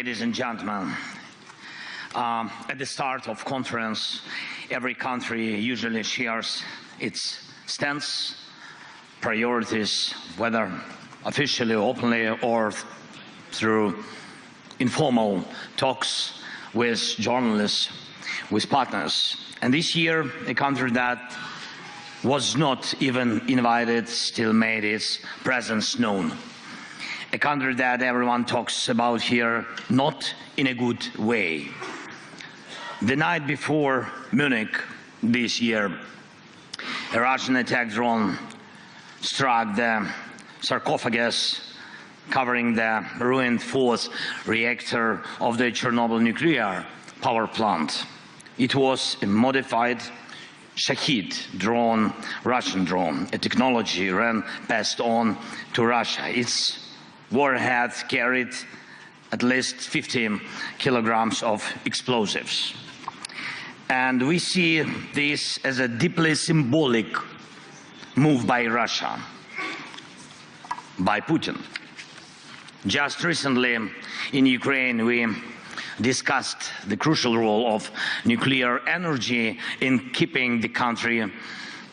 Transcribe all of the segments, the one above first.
Ladies and gentlemen, at the start of conference, every country usually shares its stance, priorities, whether officially, openly, or through informal talks with journalists, with partners. And this year, a country that was not even invited still made its presence known. A country that everyone talks about here, not in a good way. The night before Munich this year, a Russian attack drone struck the sarcophagus covering the ruined fourth reactor of the Chernobyl nuclear power plant. It was a modified Shahid drone, Russian drone, a technology passed on to Russia. Its warhead carried at least 50 kilograms of explosives. And we see this as a deeply symbolic move by Russia, by Putin. Just recently in Ukraine, we discussed the crucial role of nuclear energy in keeping the country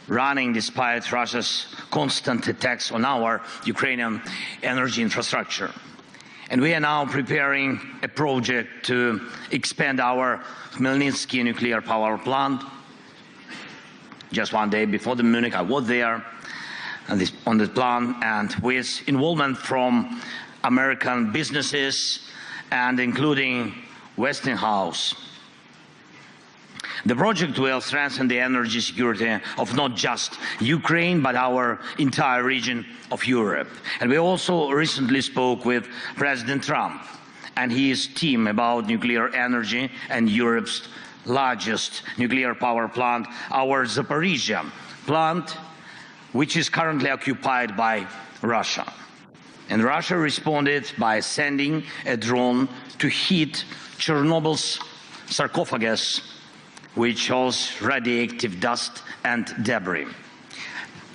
running despite Russia's constant attacks on our Ukrainian energy infrastructure. And we are now preparing a project to expand our Zelensky nuclear power plant. Just one day before the Munich, I was there on the plan, and with involvement from American businesses and including Westinghouse. The project will strengthen the energy security of not just Ukraine, but our entire region of Europe. And we also recently spoke with President Trump and his team about nuclear energy and Europe's largest nuclear power plant, our Zaporizhzhia plant, which is currently occupied by Russia. And Russia responded by sending a drone to hit Chernobyl's sarcophagus, which holds radioactive dust and debris.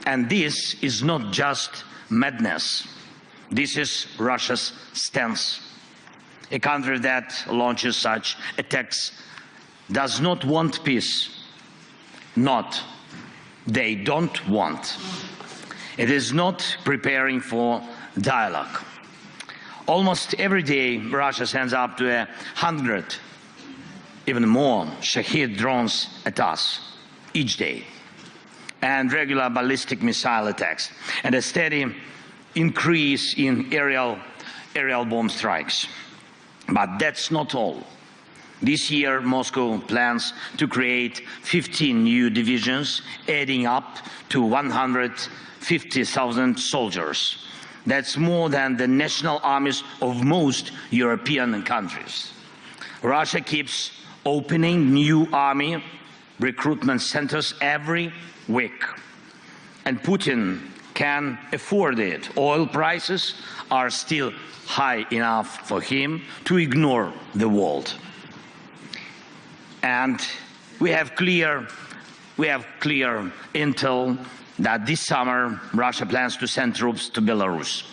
And this is not just madness. This is Russia's stance. A country that launches such attacks does not want peace. They don't want. It is not preparing for dialogue. Almost every day, Russia sends up to 100, even more, Shahid drones at us each day, and regular ballistic missile attacks, and a steady increase in aerial bomb strikes. But that's not all. This year, Moscow plans to create 15 new divisions, adding up to 150,000 soldiers. That's more than the national armies of most European countries. Russia keeps opening new army recruitment centers every week. And Putin can afford it. Oil prices are still high enough for him to ignore the world. And we have clear intel that this summer Russia plans to send troops to Belarus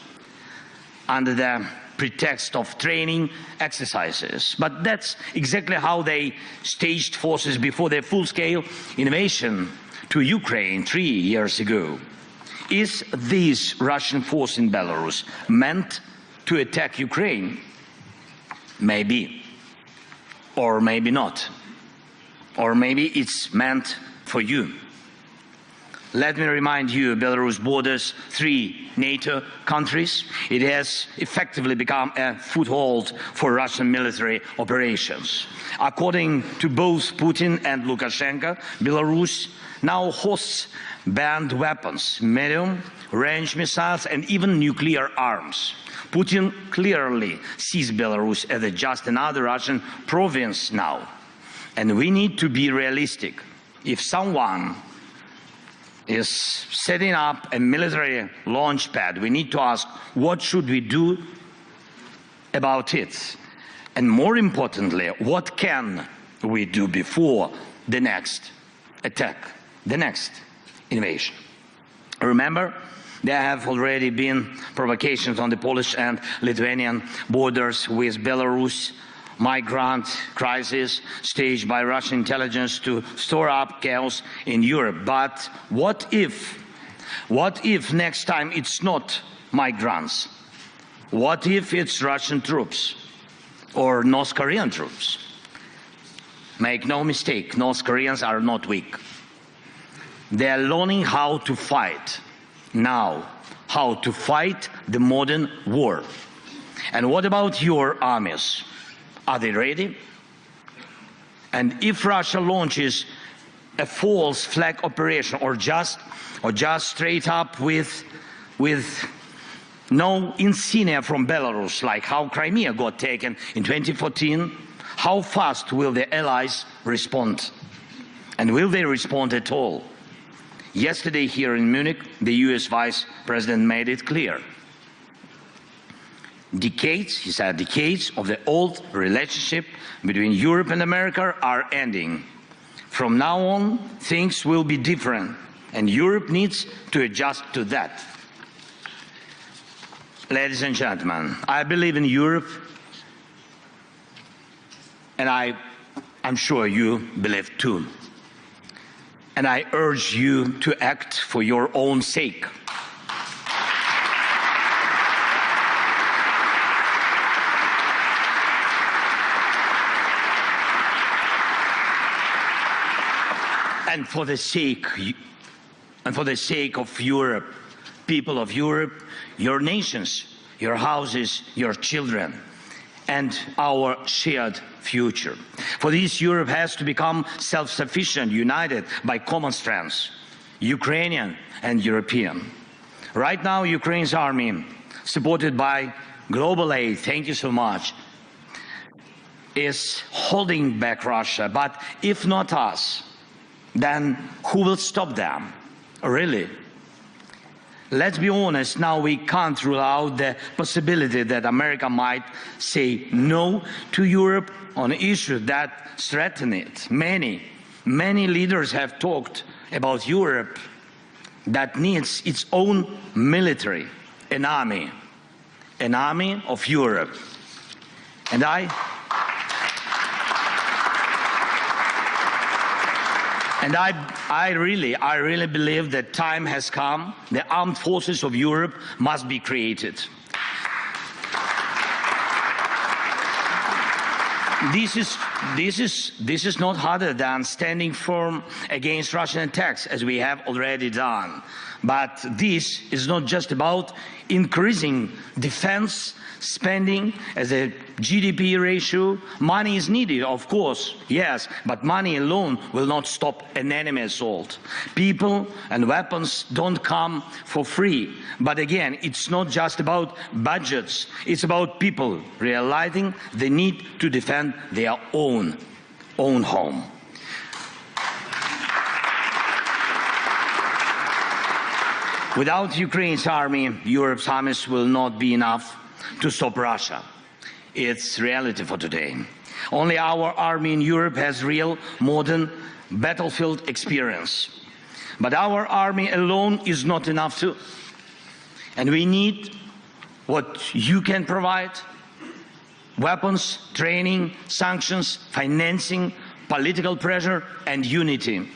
under the pretext of training exercises. But that's exactly how they staged forces before their full-scale invasion to Ukraine 3 years ago. Is this Russian force in Belarus meant to attack Ukraine? Maybe. Or maybe not. Or maybe it's meant for you. Let me remind you, Belarus borders 3 NATO countries. It has effectively become a foothold for Russian military operations. According to both Putin and Lukashenko, Belarus now hosts banned weapons, medium-range missiles, and even nuclear arms. Putin clearly sees Belarus as just another Russian province now. And we need to be realistic. If someone is setting up a military launch pad, we need to ask, what should we do about it? And more importantly, what can we do before the next attack, the next invasion? Remember There have already been provocations on the Polish and Lithuanian borders with Belarus, migrant crisis staged by Russian intelligence to store up chaos in Europe. But what if next time it's not migrants? What if it's Russian troops or North Korean troops? Make no mistake, North Koreans are not weak. They are learning how to fight now, how to fight the modern war. And what about your armies? Are they ready? And if Russia launches a false flag operation or just straight up with no insignia from Belarus, like how Crimea got taken in 2014, how fast will the allies respond? And will they respond at all? Yesterday here in Munich, the US Vice President made it clear. Decades, he said, decades of the old relationship between Europe and America are ending. From now on, things will be different, and Europe needs to adjust to that. Ladies and gentlemen, I believe in Europe, and I'm sure you believe too. And I urge you to act for your own sake. And for the sake of Europe, people of Europe, your nations, your houses, your children, and our shared future. For this, Europe has to become self-sufficient, united by common strengths, Ukrainian and European. Right now, Ukraine's army, supported by global aid, thank you so much, is holding back Russia. But if not us, then who will stop them? Really? Let's be honest, now we can't rule out the possibility that America might say no to Europe on issues that threaten it. Many leaders have talked about Europe that needs its own military, an army of Europe. And I really believe that time has come. The armed forces of Europe must be created. This is not harder than standing firm against Russian attacks, as we have already done. But this is not just about increasing defense spending as a GDP ratio. Money is needed, of course, yes, but money alone will not stop an enemy assault. People and weapons don't come for free. But again, it's not just about budgets. It's about people realizing the need to defend their own home. Without Ukraine's army, Europe's armies will not be enough to stop Russia. It's reality for today. Only our army in Europe has real modern battlefield experience. But our army alone is not enough too. And we need what you can provide: weapons, training, sanctions, financing, political pressure, and unity.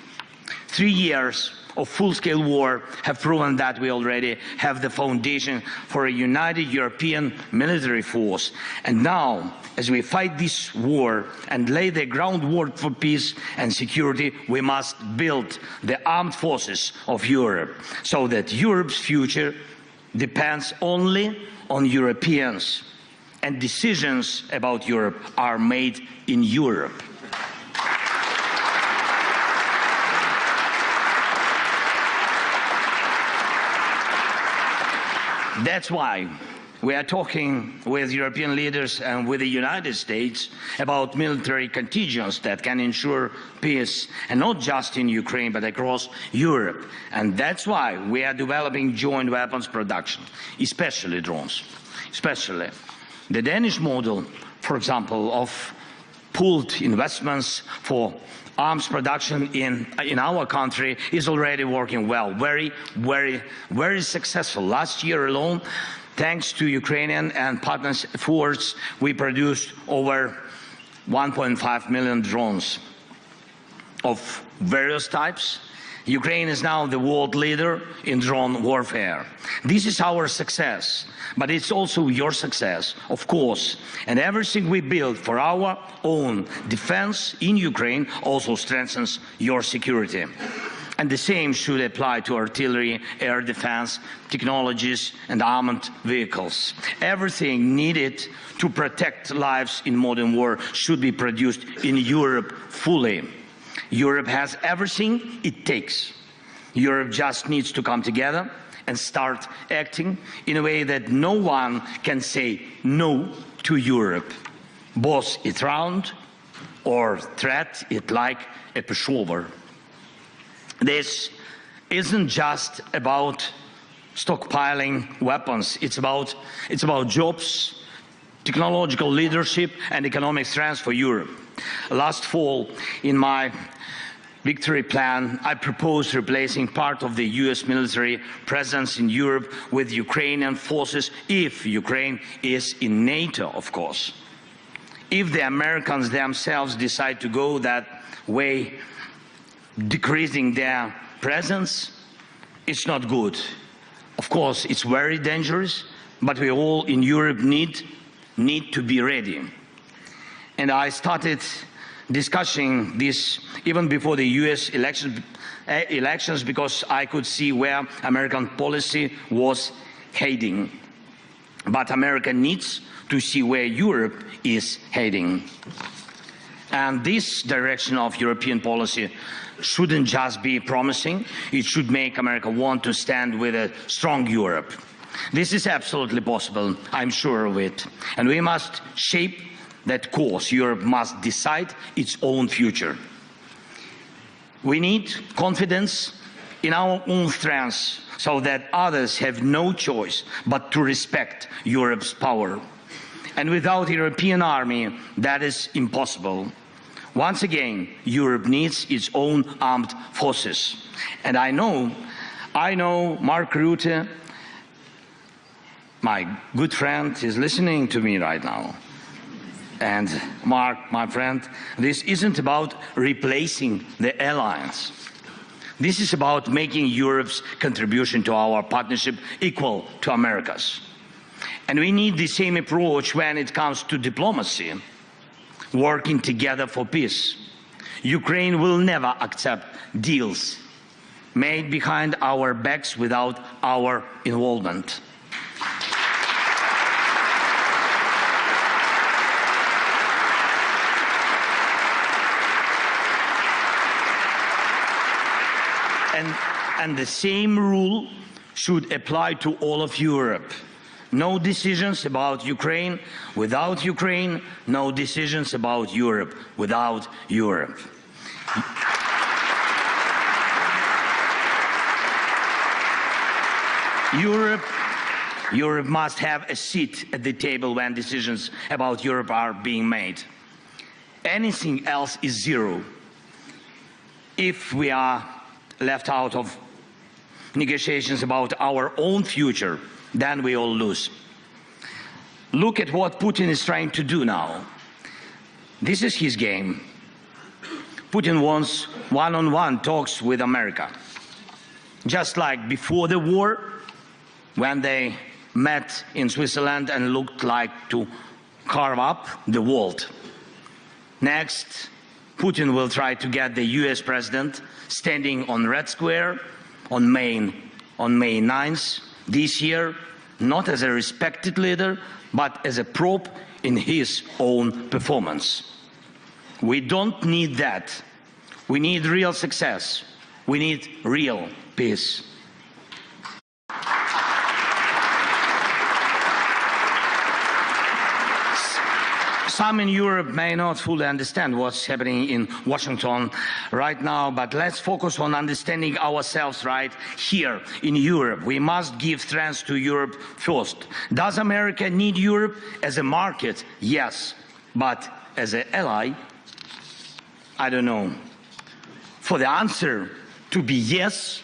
3 years of full-scale war have proven that we already have the foundation for a united European military force. And now, as we fight this war and lay the groundwork for peace and security, we must build the armed forces of Europe so that Europe's future depends only on Europeans, and decisions about Europe are made in Europe. That's why we are talking with European leaders and with the United States about military contingents that can ensure peace, and not just in Ukraine, but across Europe. And that's why we are developing joint weapons production, especially drones. Especially the Danish model, for example, of pooled investments for arms production in our country is already working well, very successful. Last year alone, thanks to Ukrainian and partners' efforts, we produced over 1.5 million drones of various types. Ukraine is now the world leader in drone warfare. This is our success, but it's also your success, of course. And everything we build for our own defense in Ukraine also strengthens your security. And the same should apply to artillery, air defense, technologies, and armored vehicles. Everything needed to protect lives in modern war should be produced in Europe fully. Europe has everything it takes. Europe just needs to come together and start acting in a way that no one can say no to Europe. Boss it round or threat it like a pushover. This isn't just about stockpiling weapons. It's about jobs, technological leadership, and economic strength for Europe. Last fall, in my victory plan, I proposed replacing part of the US military presence in Europe with Ukrainian forces if Ukraine is in NATO, of course. If the Americans themselves decide to go that way, decreasing their presence, it's not good. Of course, it's very dangerous, but we all in Europe need to be ready. And I started discussing this even before the US elections because I could see where American policy was heading. But America needs to see where Europe is heading. And this direction of European policy shouldn't just be promising, it should make America want to stand with a strong Europe. This is absolutely possible, I'm sure of it. And we must shape that course. Europe must decide its own future. We need confidence in our own strengths so that others have no choice but to respect Europe's power. And without a European army, that is impossible. Once again, Europe needs its own armed forces. And I know Mark Rutte, my good friend, is listening to me right now. And Mark, my friend, this isn't about replacing the alliance. This is about making Europe's contribution to our partnership equal to America's. And we need the same approach when it comes to diplomacy, working together for peace. Ukraine will never accept deals made behind our backs without our involvement. And the same rule should apply to all of Europe. No decisions about Ukraine without Ukraine, no decisions about Europe without Europe. Europe must have a seat at the table when decisions about Europe are being made. Anything else is zero. If we are left out of negotiations about our own future, then we all lose. Look at what Putin is trying to do now. This is his game. Putin wants one-on-one talks with America. Just like before the war, when they met in Switzerland and looked like to carve up the world. Next, Putin will try to get the US president standing on Red Square on May 9th this year, not as a respected leader, but as a probe in his own performance. We don't need that. We need real success. We need real peace. Some in Europe may not fully understand what's happening in Washington right now, but let's focus on understanding ourselves right here in Europe. We must give strength to Europe first. Does America need Europe as a market? Yes. But as an ally, I don't know. For the answer to be yes,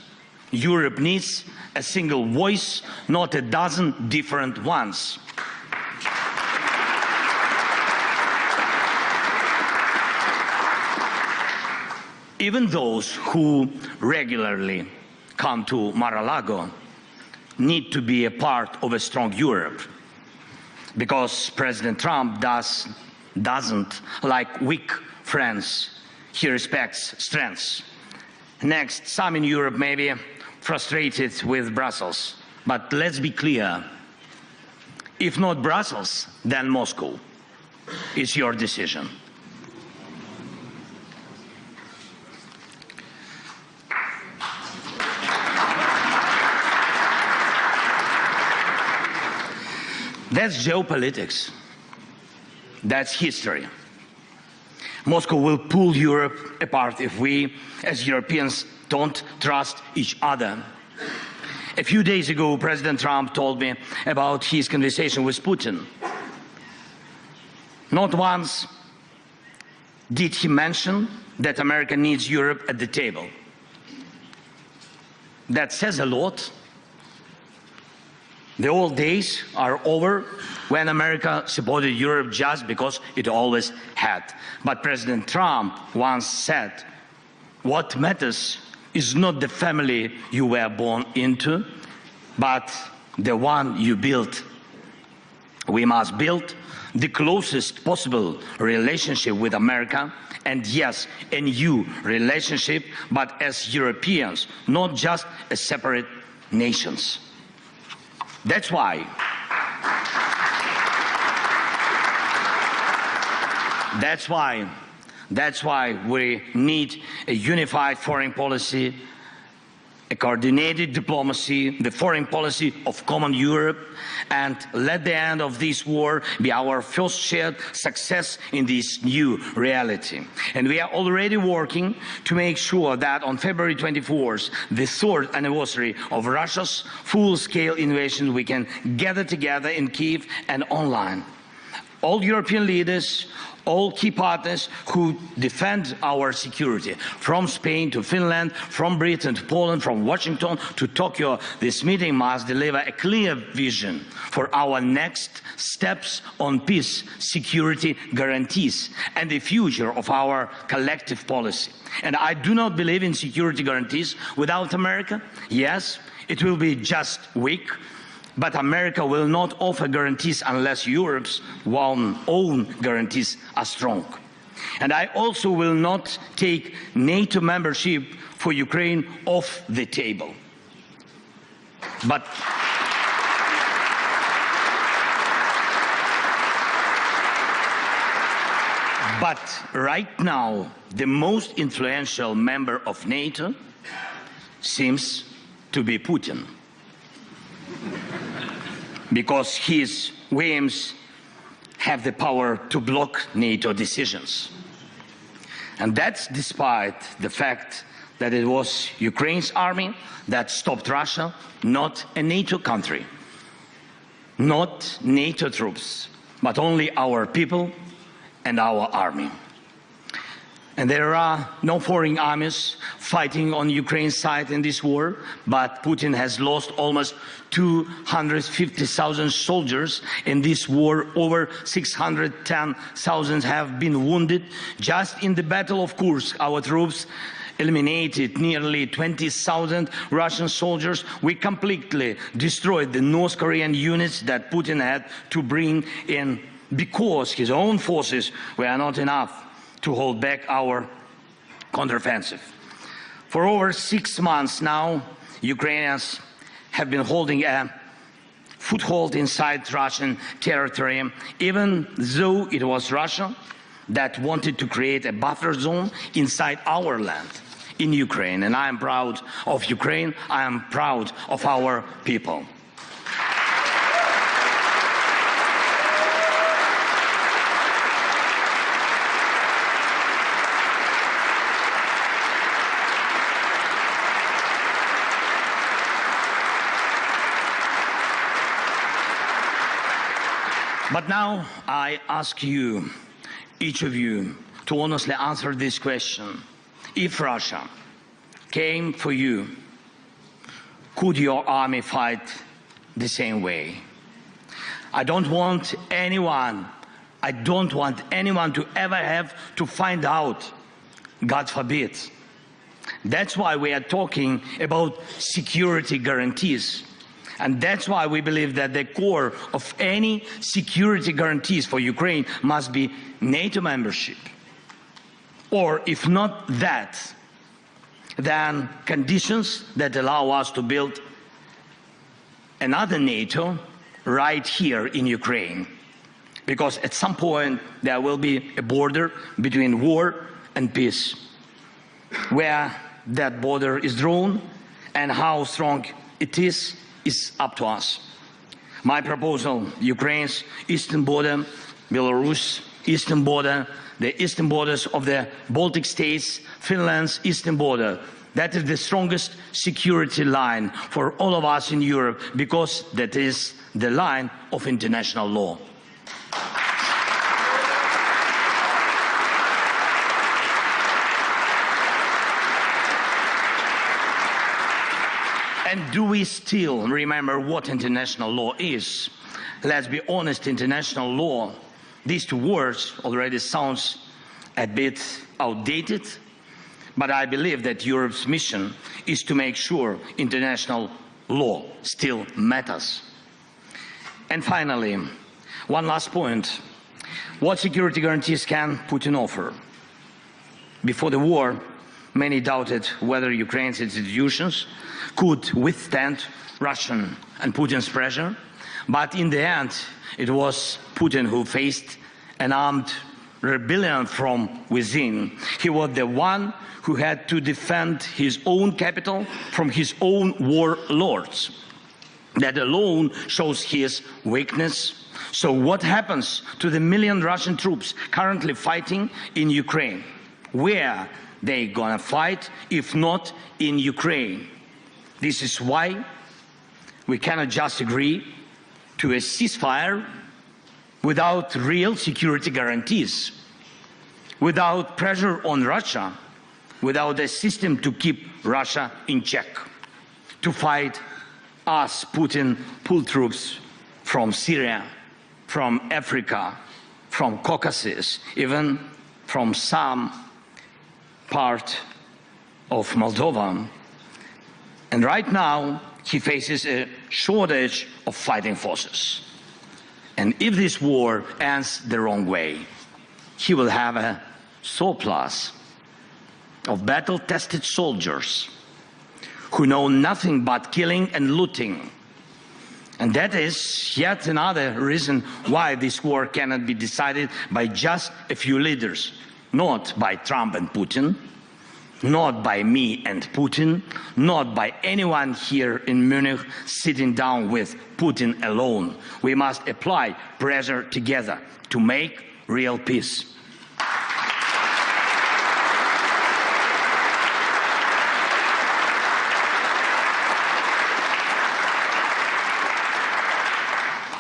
Europe needs a single voice, not a dozen different ones. Even those who regularly come to Mar-a-Lago need to be a part of a strong Europe, because President Trump doesn't like weak friends. He respects strengths. Next, some in Europe may be frustrated with Brussels. But let's be clear. If not Brussels, then Moscow. It's your decision. That's geopolitics. That's history. Moscow will pull Europe apart if we, as Europeans, don't trust each other. A few days ago, President Trump told me about his conversation with Putin. Not once did he mention that America needs Europe at the table. That says a lot. The old days are over when America supported Europe just because it always had. But President Trump once said, what matters is not the family you were born into, but the one you built. We must build the closest possible relationship with America, and yes, a new relationship, but as Europeans, not just as separate nations. That's why we need a unified foreign policy, a coordinated diplomacy, the foreign policy of common Europe, and let the end of this war be our first shared success in this new reality. And we are already working to make sure that on February 24th, the third anniversary of Russia's full-scale invasion, we can gather together in Kyiv and online. All European leaders, all key partners who defend our security, from Spain to Finland, from Britain to Poland, from Washington to Tokyo, this meeting must deliver a clear vision for our next steps on peace, security guarantees, and the future of our collective policy. And I do not believe in security guarantees without America. Yes, it will be just weak. But America will not offer guarantees unless Europe's own guarantees are strong. And I also will not take NATO membership for Ukraine off the table. But right now, the most influential member of NATO seems to be Putin, because his whims have the power to block NATO decisions. And that's despite the fact that it was Ukraine's army that stopped Russia, not a NATO country, not NATO troops, but only our people and our army. And there are no foreign armies fighting on Ukraine's side in this war, but Putin has lost almost 250,000 soldiers in this war. Over 610,000 have been wounded. Just in the Battle of Kursk, our troops eliminated nearly 20,000 Russian soldiers. We completely destroyed the North Korean units that Putin had to bring in because his own forces were not enough to hold back our counteroffensive. For over 6 months now, Ukrainians have been holding a foothold inside Russian territory, even though it was Russia that wanted to create a buffer zone inside our land in Ukraine. And I am proud of Ukraine. I am proud of our people. But now I ask you, each of you to honestly answer this question. If Russia came for you, could your army fight the same way? I don't want anyone to ever have to find out, God forbid. That's why we are talking about security guarantees. And that's why we believe that the core of any security guarantees for Ukraine must be NATO membership. Or if not that, then conditions that allow us to build another NATO right here in Ukraine. Because at some point there will be a border between war and peace. Where that border is drawn and how strong it is up to us. My proposal, Ukraine's eastern border, Belarus eastern border, the eastern borders of the Baltic states, Finland's eastern border. That is the strongest security line for all of us in Europe, because that is the line of international law. And do we still remember what international law is? Let's be honest, international law, these two words already sounds a bit outdated, but I believe that Europe's mission is to make sure international law still matters. And finally, one last point. What security guarantees can Putin offer? Before the war, many doubted whether Ukraine's institutions could withstand Russian and Putin's pressure, but in the end, it was Putin who faced an armed rebellion from within. He was the one who had to defend his own capital from his own warlords. That alone shows his weakness. So what happens to the million Russian troops currently fighting in Ukraine? Where they gonna fight if not in Ukraine? This is why we cannot just agree to a ceasefire without real security guarantees, without pressure on Russia, without a system to keep Russia in check, to fight us, Putin, pull troops from Syria, from Africa, from Caucasus, even from some part of Moldova. And right now, he faces a shortage of fighting forces. And if this war ends the wrong way, he will have a surplus of battle-tested soldiers who know nothing but killing and looting. And that is yet another reason why this war cannot be decided by just a few leaders, not by Trump and Putin, not by me and Putin, not by anyone here in Munich sitting down with Putin alone. We must apply pressure together to make real peace.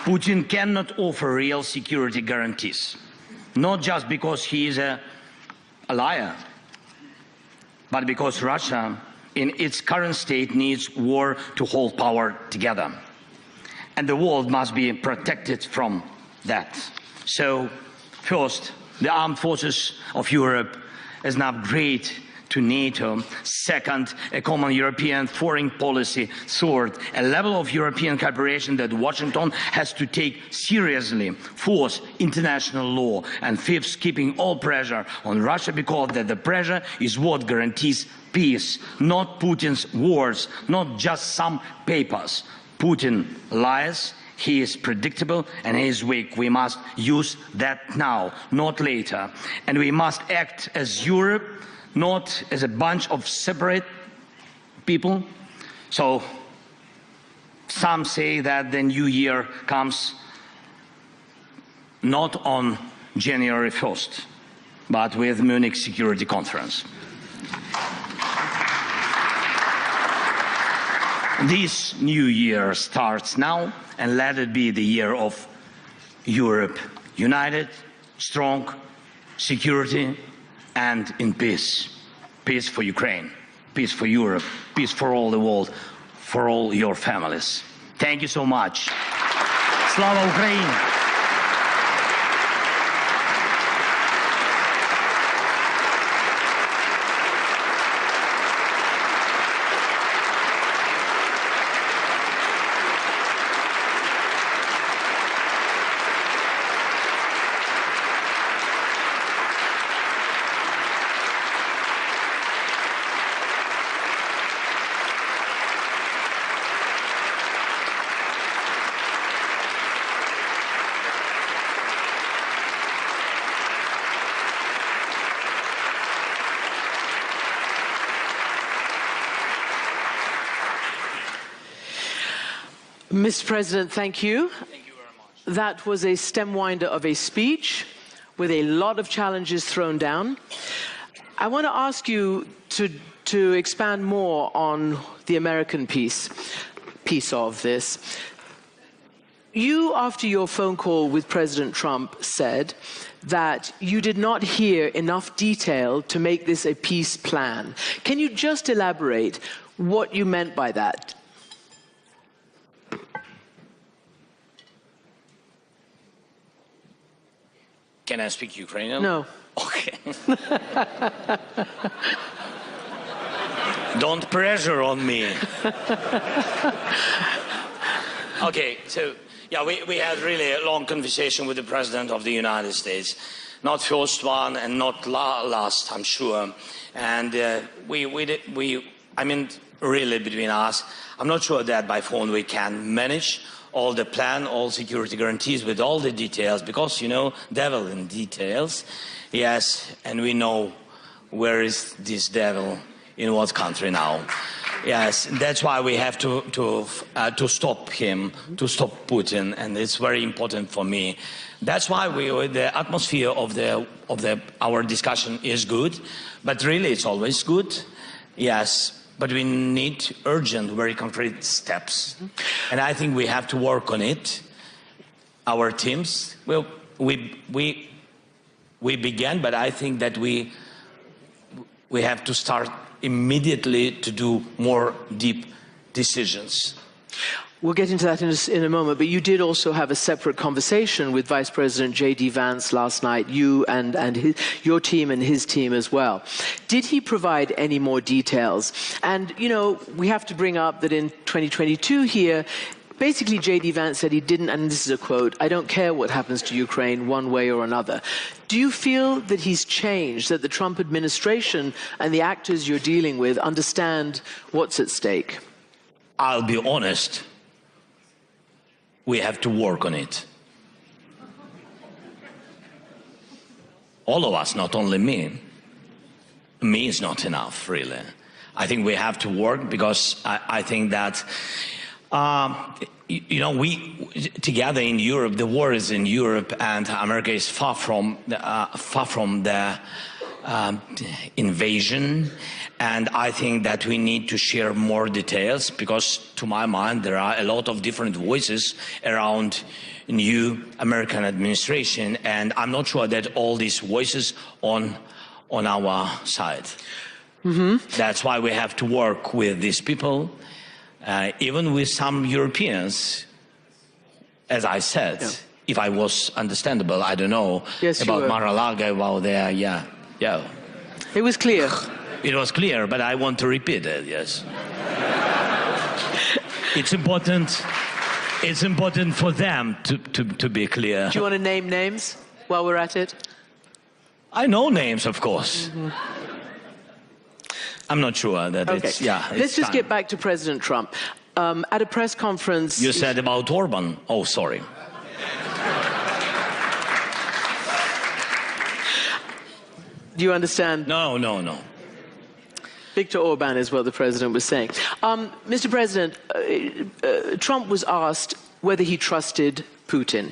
Putin cannot offer real security guarantees, not just because he is a liar, but because Russia, in its current state, needs war to hold power together. And the world must be protected from that. So, first, the armed forces of Europe as an upgrade to NATO. Second, a common European foreign policy. Third, a level of European cooperation that Washington has to take seriously. Fourth, international law. And fifth, keeping all pressure on Russia, because that the pressure is what guarantees peace, not Putin's words, not just some papers. Putin lies, he is predictable and he is weak. We must use that now, not later. And we must act as Europe, not as a bunch of separate people. So some say that the new year comes not on January 1st, but with Munich Security Conference. This new year starts now, and let it be the year of Europe united, strong, security, and in peace. Peace for Ukraine, peace for Europe, peace for all the world, for all your families. Thank you so much. Slava Ukraini! Mr. President, thank you. Thank you very much. That was a stem winder of a speech with a lot of challenges thrown down. I want to ask you to expand more on the American piece of this. You, after your phone call with President Trump, said that you did not hear enough detail to make this a peace plan. Can you just elaborate what you meant by that? Can I speak Ukrainian? No. Okay. Don't pressure on me. Okay, so yeah, we had really a long conversation with the President of the United States. Not first one and not last, I'm sure. And I mean, really between us, I'm not sure that by phone we can manage all the plan, all security guarantees with all the details, because, you know, devil in details. Yes, and we know where is this devil, in what country now. Yes, that's why we have to stop him, to stop Putin, and it's very important for me. That's why the atmosphere of our discussion is good, but really it's always good. Yes. But we need urgent, very concrete steps. And I think we have to work on it. Our teams, well, we began, but I think that we have to start immediately to do more deep decisions. We'll get into that in a moment, but you did also have a separate conversation with Vice President J.D. Vance last night, you and your team and his team as well. Did he provide any more details? And, you know, we have to bring up that in 2022 here, basically J.D. Vance said he didn't, and this is a quote, "I don't care what happens to Ukraine one way or another." Do you feel that he's changed, that the Trump administration and the actors you're dealing with understand what's at stake? I'll be honest. We have to work on it. All of us, not only me. Me is not enough, really. I think we have to work because I think that, you know, we together in Europe, the war is in Europe, and America is far from the invasion. And I think that we need to share more details because, to my mind, there are a lot of different voices around new American administration, and I'm not sure that all these voices on our side. That's why we have to work with these people, even with some Europeans, as I said. Yeah. If I was understandable, I don't know, yes, about Mar-a-Lago, about there, yeah. It was clear. It was clear, but I want to repeat it, yes. It's important for them to be clear. Do you want to name names while we're at it? I know names, of course. I'm not sure that it's, yeah. Let's just get back to President Trump. At a press conference... You said about Orban. Oh, sorry. Do you understand? No. Viktor Orban is what the president was saying. Mr. President, Trump was asked whether he trusted Putin.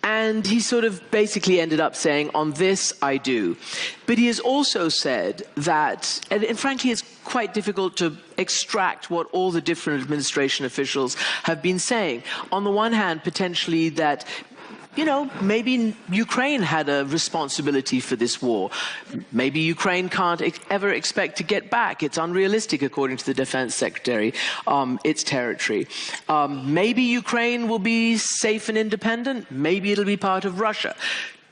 And he sort of basically ended up saying, on this, I do. But he has also said that, and frankly, it's quite difficult to extract what all the different administration officials have been saying. On the one hand, potentially that you know, maybe Ukraine had a responsibility for this war. Maybe Ukraine can't ever expect to get back. It's unrealistic, according to the Defense Secretary, its territory. Maybe Ukraine will be safe and independent. Maybe it'll be part of Russia.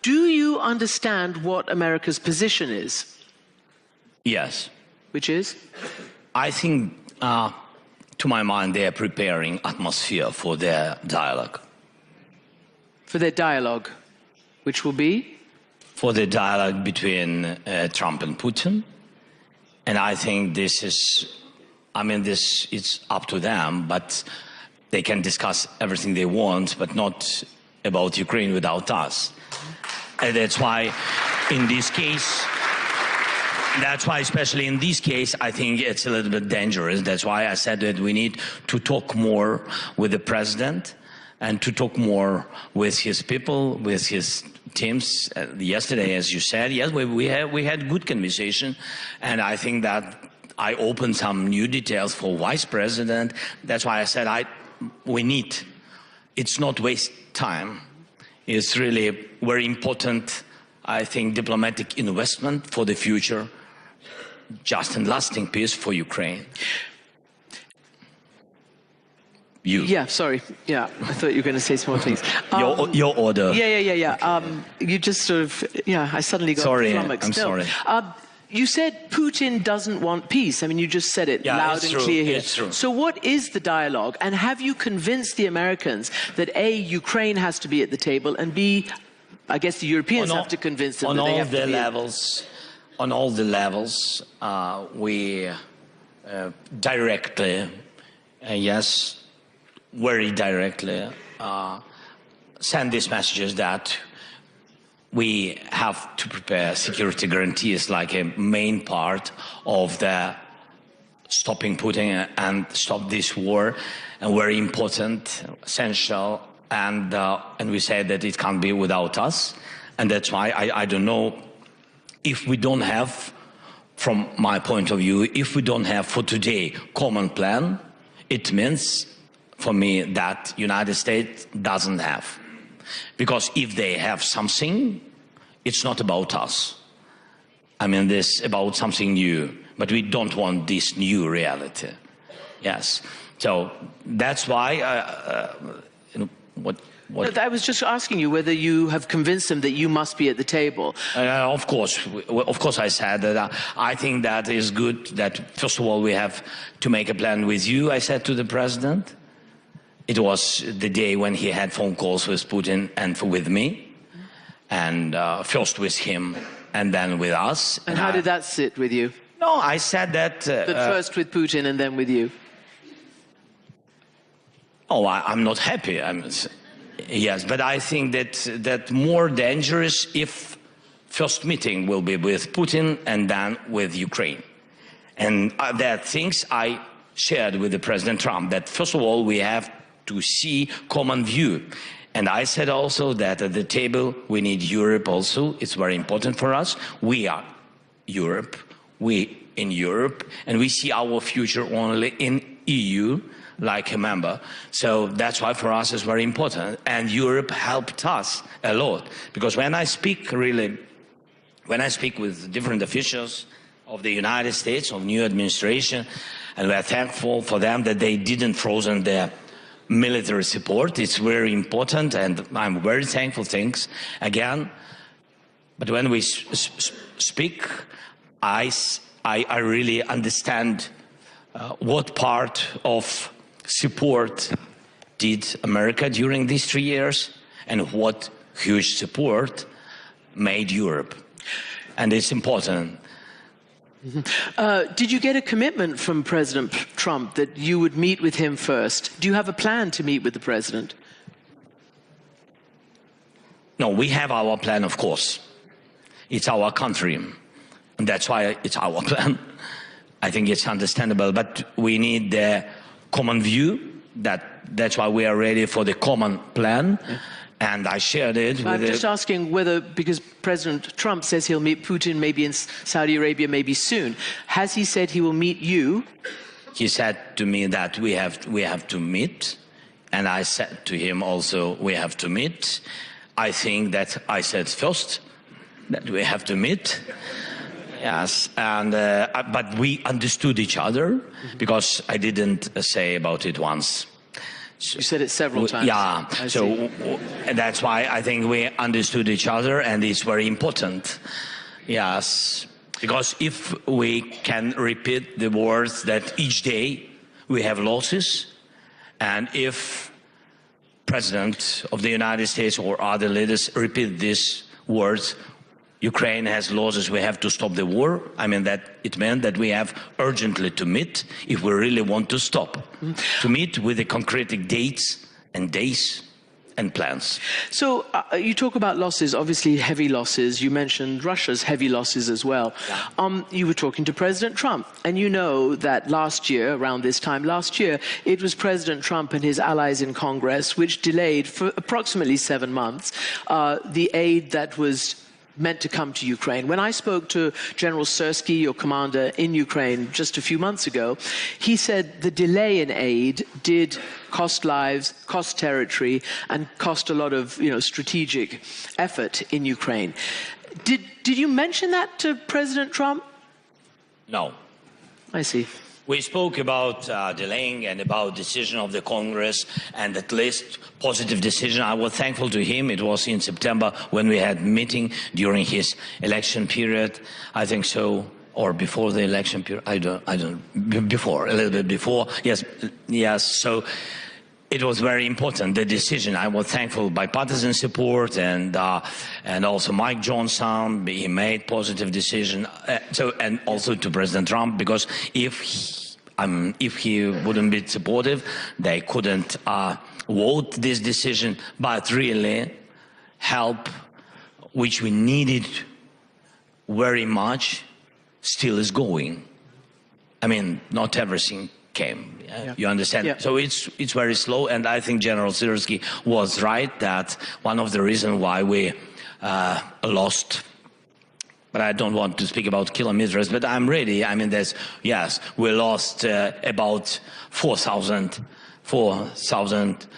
Do you understand what America's position is? Yes. Which is? I think, to my mind, they are preparing atmosphere for their dialogue. For their dialogue, which will be? For the dialogue between Trump and Putin. And I think this is, it's up to them, but they can discuss everything they want, but not about Ukraine without us. And that's why, in this case, especially in this case, I think it's a little bit dangerous. That's why I said that we need to talk more with the president and to talk more with his people, with his teams. Yesterday, as you said, yes, we had good conversation, and I think that I opened some new details for vice president. That's why I said we need. It's not waste time. It's really very important, I think, diplomatic investment for the future, just and lasting peace for Ukraine. Yeah, sorry. Yeah, I thought you were going to say some more things. Your order. Yeah. You just sort of, I suddenly got flummoxed. I'm sorry. You said Putin doesn't want peace. I mean, you just said it loud and clear here. It's true. So what is the dialogue? And have you convinced the Americans that A, Ukraine has to be at the table, and B, I guess the Europeans have to convince them that they have to be on all the levels, we directly, yes, very directly, send these messages that we have to prepare security guarantees like a main part of the stopping Putin and stop this war, and very important, essential, and we say that it can't be without us, and that's why I don't know if we don't have, from my point of view, if we don't have for today common plan, it means for me that United States doesn't have. Because if they have something, it's not about us. I mean, this about something new, but we don't want this new reality. Yes. So that's why, I was just asking you whether you have convinced them that you must be at the table. Of course I said that I think that is good, that first of all we have to make a plan with you, I said to the president. It was the day when he had phone calls with Putin and with me, and first with him and then with us. And how did that sit with you? No, I said that... But first with Putin and then with you? Oh, I'm not happy. Yes, but I think that more dangerous if first meeting will be with Putin and then with Ukraine. And there are things I shared with the President Trump, that first of all we have to see common view. And I said also that at the table we need Europe also. It's very important for us. We are Europe, we in Europe, and we see our future only in EU, like a member. So that's why for us it's very important. And Europe helped us a lot. Because when I speak with different officials of the United States, of new administration, and we're thankful for them that they didn't frozen their military support. It's very important, and I'm very thankful, thanks again. But when we speak, I really understand what part of support did America during these 3 years, and what huge support made Europe. And it's important. Mm-hmm. Did you get a commitment from President Trump that you would meet with him first? Do you have a plan to meet with the president? No, we have our plan, of course. It's our country, and that's why it's our plan. I think it's understandable, but we need the common view. That's why we are ready for the common plan. Yeah. And I shared it with... I'm just asking whether, because President Trump says he'll meet Putin maybe in Saudi Arabia maybe soon, has he said he will meet you? He said to me that we have to meet, and I said to him also we have to meet. I think that I said first that we have to meet. Yes, and but we understood each other because I didn't say about it once. You said it several times. Yeah, so that's why I think we understood each other, and it's very important. Yes, because if we can repeat the words that each day we have losses, and if President of the United States or other leaders repeat these words, Ukraine has losses, we have to stop the war. I mean, that it meant that we have urgently to meet if we really want to stop. To meet with the concrete dates and days and plans. So you talk about losses, obviously heavy losses. You mentioned Russia's heavy losses as well. Yeah. You were talking to President Trump, and you know that last year, around this time last year, it was President Trump and his allies in Congress which delayed for approximately 7 months the aid that was meant to come to Ukraine. When I spoke to General Sersky, your commander in Ukraine, just a few months ago, he said the delay in aid did cost lives, cost territory, and cost a lot of, strategic effort in Ukraine. Did you mention that to President Trump? No. I see. We spoke about delaying and about decision of the Congress, and at least positive decision. I was thankful to him. It was in September when we had meeting during his election period. I think so, or before the election period. I don't. Before, a little bit before. Yes. So it was very important, the decision. I was thankful bipartisan support and also Mike Johnson. He made positive decision. And also to President Trump, because if he wouldn't be supportive, they couldn't vote this decision. But really, help, which we needed very much, still is going. I mean, not everything came. Yeah. You understand? Yeah. So it's very slow, and I think General Zelensky was right that one of the reasons why we lost. But I don't want to speak about kilometers, but I'm ready. I mean, we lost about 4,000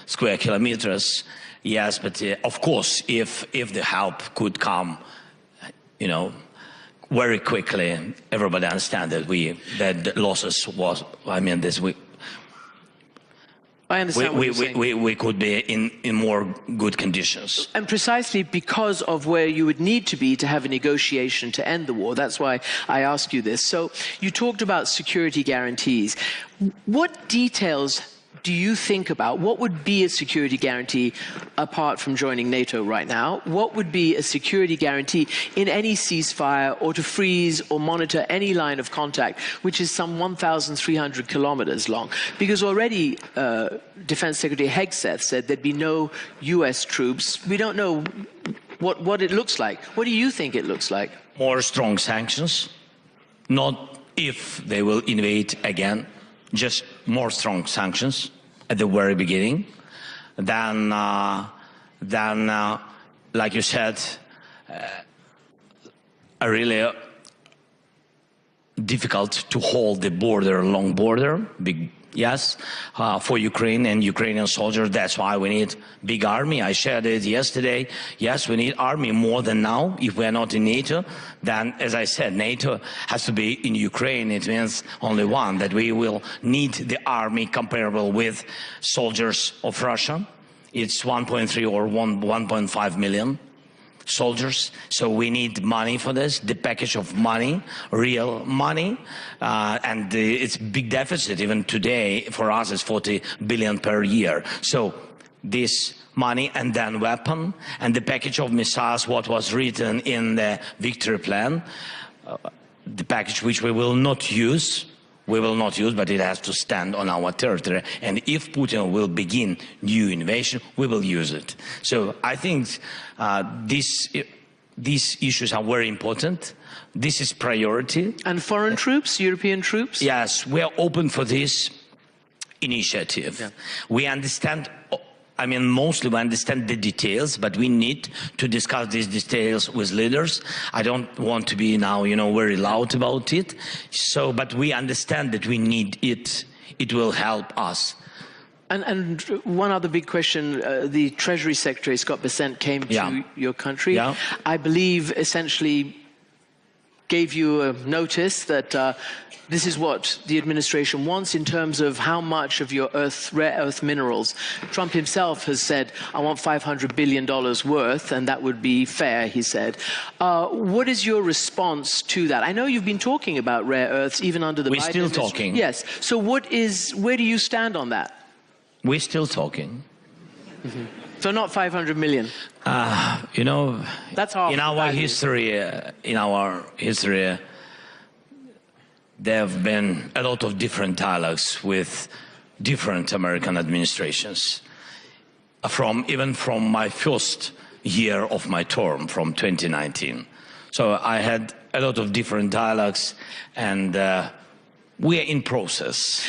square kilometers. Yes, but of course, if the help could come, very quickly, everybody understands that the losses was. I mean, I understand what you're saying. We could be in more good conditions. And precisely because of where you would need to be to have a negotiation to end the war. That's why I ask you this. So you talked about security guarantees. What details do you think about? What would be a security guarantee apart from joining NATO right now? What would be a security guarantee in any ceasefire or to freeze or monitor any line of contact, which is some 1,300 kilometers long? Because already Defense Secretary Hegseth said there'd be no US troops. We don't know what it looks like. What do you think it looks like? More strong sanctions, not if they will invade again. Just more strong sanctions at the very beginning. Then, like you said, really difficult to hold the border, long border, big. Yes, for Ukraine and Ukrainian soldiers. That's why we need big army. I shared it yesterday. Yes, we need army more than now. If we're not in NATO, then, as I said, NATO has to be in Ukraine. It means only one, that we will need the army comparable with soldiers of Russia. It's 1.3 or 1.5 million soldiers, so we need money for this, the package of money, real money, and it's big deficit even today for us is 40 billion per year. So this money and then weapon and the package of missiles, what was written in the victory plan, the package which we will not use, but it has to stand on our territory. And if Putin will begin new invasion, we will use it. So I think these issues are very important. This is priority. And foreign troops, European troops? Yes, we are open for this initiative. Yeah. We understand. I mean, mostly we understand the details, but we need to discuss these details with leaders. I don't want to be now, very loud about it. So, but we understand that we need it. It will help us. And one other big question, the Treasury Secretary, Scott Bessent, came to your country. Yeah. I believe essentially gave you a notice that this is what the administration wants in terms of how much of your rare earth minerals. Trump himself has said, I want $500 billion worth, and that would be fair, he said. What is your response to that? I know you've been talking about rare earths even under the Biden administration. We're still talking. Yes. So where do you stand on that? We're still talking. Mm-hmm. So not 500 million. You know, that's half in our history, there have been a lot of different dialogues with different American administrations. Even from my first year of my term, from 2019. So I had a lot of different dialogues, and we are in process.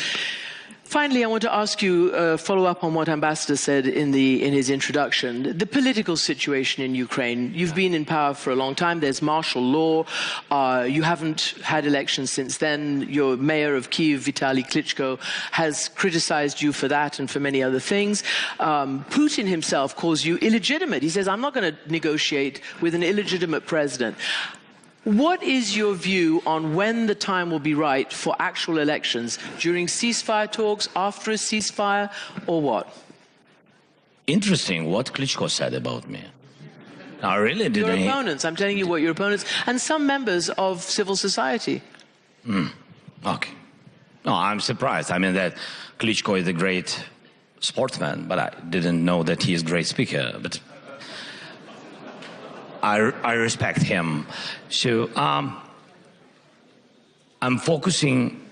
Finally, I want to ask you, follow up on what Ambassador said in his introduction. The political situation in Ukraine. You've been in power for a long time. There's martial law. You haven't had elections since then. Your mayor of Kyiv, Vitaly Klitschko, has criticized you for that and for many other things. Putin himself calls you illegitimate. He says, I'm not going to negotiate with an illegitimate president. What is your view on when the time will be right for actual elections? During ceasefire talks, after a ceasefire, or what? Interesting what Klitschko said about me. I really didn't. Your opponents, I'm telling you what your opponents, and some members of civil society. Okay. No, I'm surprised. I mean that Klitschko is a great sportsman, but I didn't know that he is a great speaker. But I respect him. So I'm focusing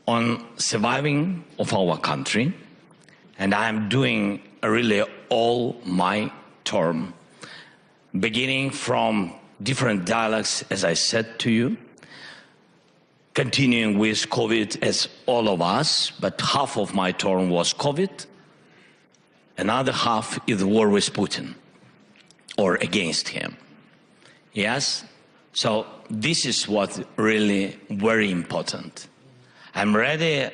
on surviving of our country, and I'm doing really all my term, beginning from different dialogues, as I said to you, continuing with COVID as all of us, but half of my term was COVID, another half is the war with Putin, or against him. Yes? So this is what really very important. I'm ready,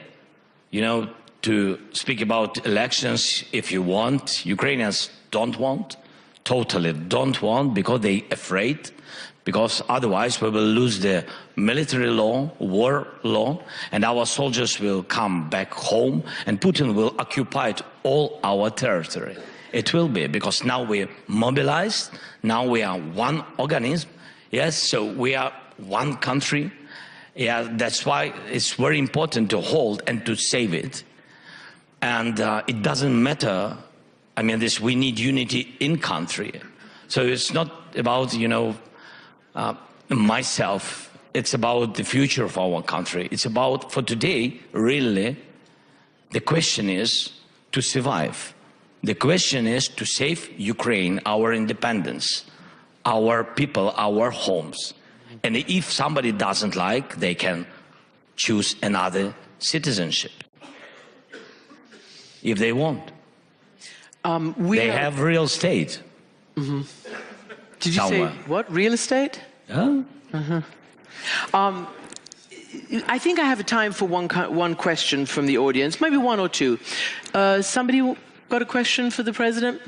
to speak about elections if you want. Ukrainians don't want, totally don't want, because they're afraid, because otherwise we will lose the military law, war law, and our soldiers will come back home, and Putin will occupy all our territory. It will be, because now we're mobilized, now we are one organism, yes, so we are one country. Yeah, that's why it's very important to hold and to save it. And it doesn't matter, we need unity in country. So it's not about, myself, it's about the future of our country. It's about, for today, really, the question is to survive. The question is to save Ukraine, our independence, our people, our homes. And if somebody doesn't like, they can choose another citizenship. If they want. They have real estate. Mm-hmm. Did you somewhere. say, what, real estate? Yeah. Mm-hmm. I think I have time for one question from the audience, maybe one or two. Somebody got a question for the president?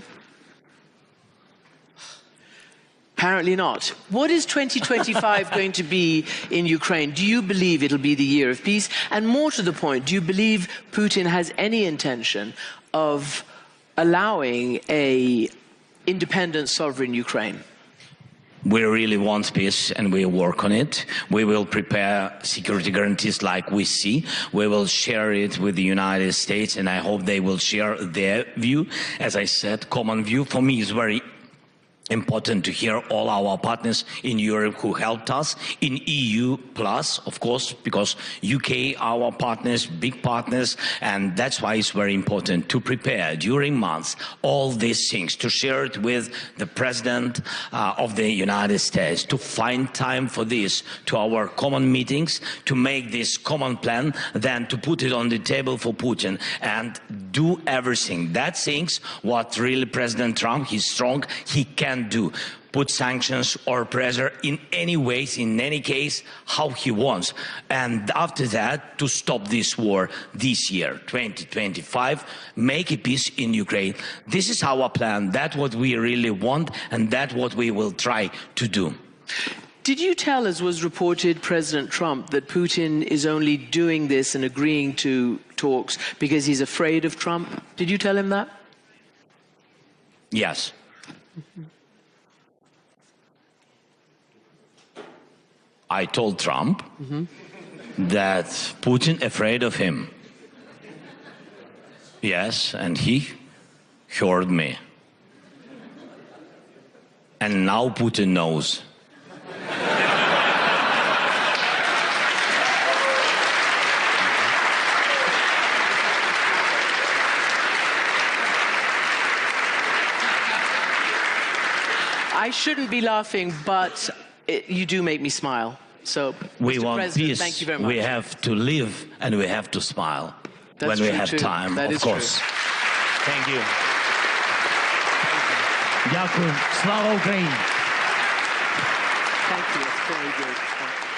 Apparently not. What is 2025 going to be in Ukraine? Do you believe it'll be the year of peace? And more to the point, do you believe Putin has any intention of allowing an independent, sovereign Ukraine? We really want peace, and we work on it. We will prepare security guarantees like we see. We will share it with the United States, and I hope they will share their view. As I said, common view for me is very important to hear all our partners in Europe who helped us, in EU plus, of course, because UK, our partners, big partners, and that's why it's very important to prepare during months all these things, to share it with the President of the United States, to find time for this, to our common meetings, to make this common plan, then to put it on the table for Putin and do everything. That things what really President Trump, he's strong, he can do. put sanctions or pressure in any ways, in any case, how he wants. And after that, to stop this war this year, 2025, make a peace in Ukraine. This is our plan. That's what we really want, and that's what we will try to do. Did you tell, as was reported, President Trump, that Putin is only doing this and agreeing to talks because he's afraid of Trump? Did you tell him that? Yes. I told Trump that Putin afraid of him. Yes, and he heard me. And now Putin knows. I shouldn't be laughing, but you do make me smile. So, we Mr. want President, peace. thank you very much. We have to live and we have to smile That's when we true have too. time, That of is course. true. Thank you. Дякую. Слава Україні! Thank you. It's very good. Thank you.